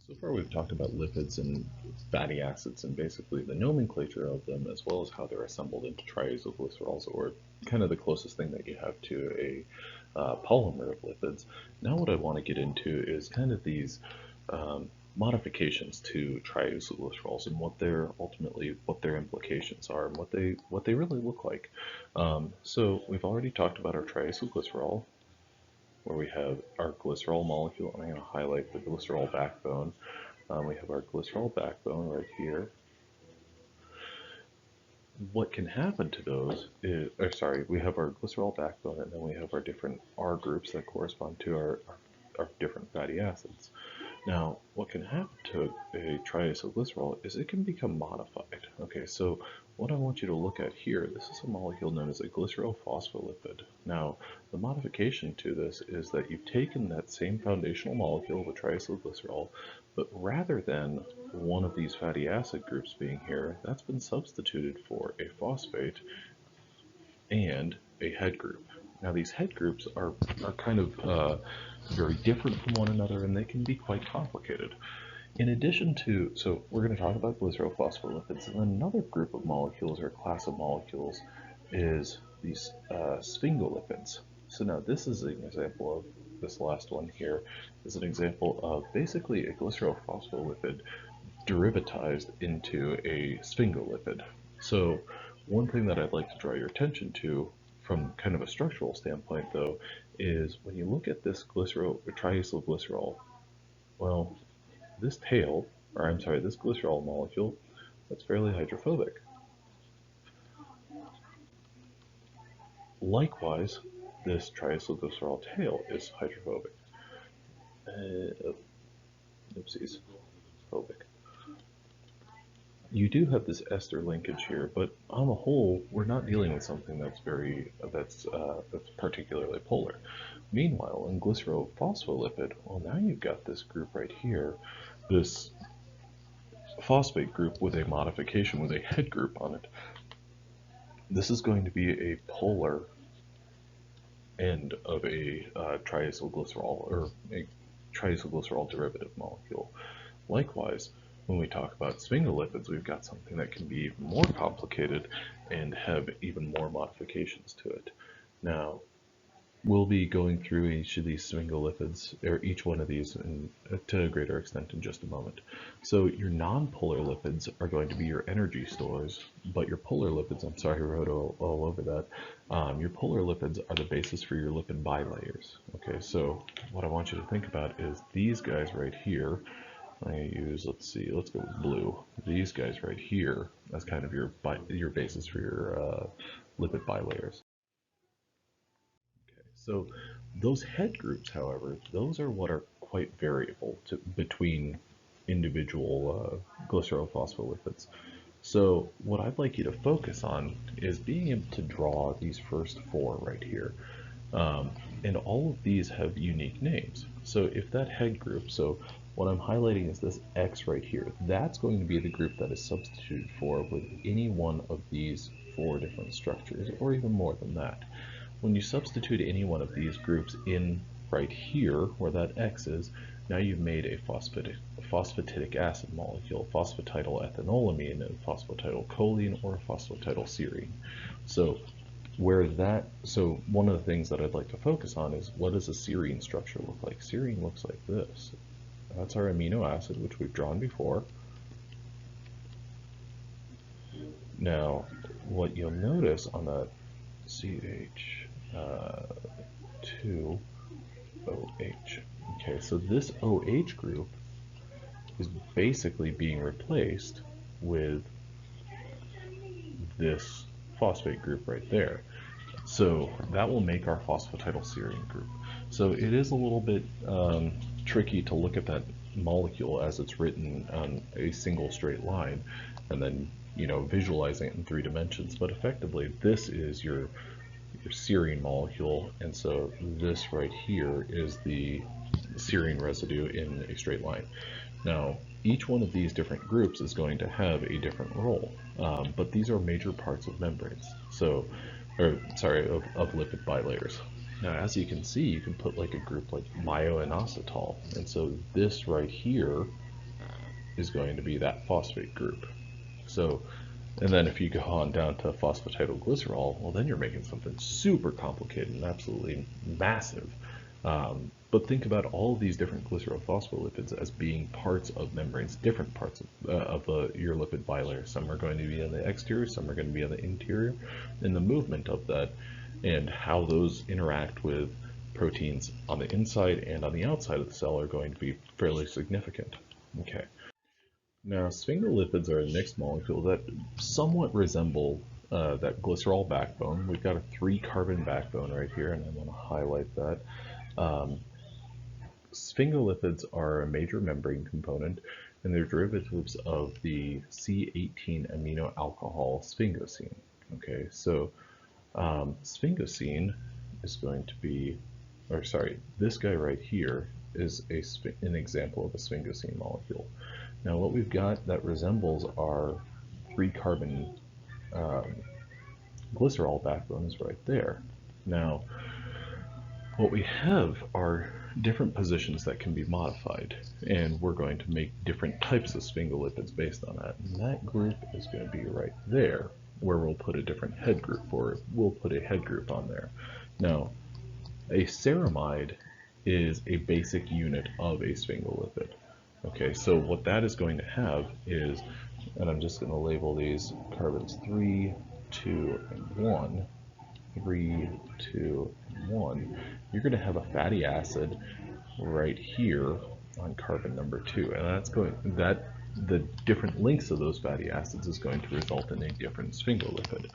So far we've talked about lipids and fatty acids and basically the nomenclature of them as well as how they're assembled into triacylglycerols, or kind of the closest thing that you have to a polymer of lipids. Now what I want to get into is kind of these modifications to triacylglycerols and what their implications are and what they really look like. So we've already talked about our triacylglycerol, where we have our glycerol molecule. I'm going to highlight the glycerol backbone. We have our glycerol backbone right here. What can happen to those is, we have our glycerol backbone, and then we have our different R groups that correspond to our different fatty acids. Now, what can happen to a triacylglycerol is it can become modified. Okay, so what I want you to look at here, this is a molecule known as a glycerophospholipid. Now, the modification to this is that you've taken that same foundational molecule, the triacylglycerol, but rather than one of these fatty acid groups being here, that's been substituted for a phosphate and a head group. Now these head groups are kind of very different from one another, and they can be quite complicated. In addition to, so we're going to talk about glycerophospholipids, and then another group of molecules or class of molecules is these sphingolipids. So now this is an example of, this last one here is an example of basically a glycerophospholipid derivatized into a sphingolipid. So one thing that I'd like to draw your attention to from kind of a structural standpoint, though, is when you look at this triacylglycerol, well, this this glycerol molecule, that's fairly hydrophobic. Likewise, this triacylglycerol tail is hydrophobic. Oopsies, phobic. You do have this ester linkage here, but on the whole, we're not dealing with something that's particularly polar. Meanwhile, in glycerophospholipid, well, now you've got this group right here, this phosphate group with a modification with a head group on it. This is going to be a polar end of a triacylglycerol, or a triacylglycerol derivative molecule. Likewise, when we talk about sphingolipids, we've got something that can be even more complicated and have even more modifications to it. Now, we'll be going through each of these sphingolipids, or each one of these to a greater extent in just a moment. So your nonpolar lipids are going to be your energy stores, but your polar lipids, I'm sorry I wrote all over that, your polar lipids are the basis for your lipid bilayers. Okay, so what I want you to think about is these guys right here. I'm going to use, let's go with blue. These guys right here as kind of your basis for your lipid bilayers. Okay, so those head groups, however, those are what are quite variable between individual glycerophospholipids. So what I'd like you to focus on is being able to draw these first four right here. And all of these have unique names. So if that head group, so what I'm highlighting is this X right here, that's going to be the group that is substituted for with any one of these four different structures, or even more than that. When you substitute any one of these groups in right here, where that X is, now you've made a phosphatidic acid molecule, phosphatidylethanolamine, and phosphatidylcholine, or phosphatidylserine. So one of the things that I'd like to focus on is, what does a serine structure look like? Serine looks like this. That's our amino acid, which we've drawn before. Now, what you'll notice on that CH2OH, okay, so this OH group is basically being replaced with this phosphate group right there. So that will make our phosphatidylserine group. So it is a little bit tricky to look at that molecule as it's written on a single straight line and then visualizing it in 3 dimensions, but effectively this is your serine molecule, and so this right here is the serine residue in a straight line. Now each one of these different groups is going to have a different role, but these are major parts of membranes, of lipid bilayers. Now, as you can see, you can put like a group like myoinositol, and so this right here is going to be that phosphate group. So, and then if you go on down to phosphatidylglycerol, well, then you're making something super complicated and absolutely massive. But think about all of these different glycerophospholipids as being parts of membranes, different parts of your lipid bilayer. Some are going to be on the exterior, some are going to be on the interior, and the movement of that and how those interact with proteins on the inside and on the outside of the cell are going to be fairly significant. Okay. Now, sphingolipids are a mixed molecule that somewhat resemble that glycerol backbone. We've got a 3-carbon backbone right here, and I want to highlight that. Sphingolipids are a major membrane component, and they're derivatives of the C18 amino alcohol sphingosine. Okay, so sphingosine is going to be, or sorry, this guy right here is an example of a sphingosine molecule. Now what we've got that resembles our 3-carbon glycerol backbone is right there. Now what we have are different positions that can be modified, and we're going to make different types of sphingolipids based on that. And that group is going to be right there, where we'll put a different head group, or we'll put a head group on there. Now, a ceramide is a basic unit of a sphingolipid. Okay, so what that is going to have is, and I'm just going to label these carbons 3, 2, and 1. 3, 2, and 1. You're going to have a fatty acid right here on carbon number 2, and the different lengths of those fatty acids is going to result in a different sphingolipid.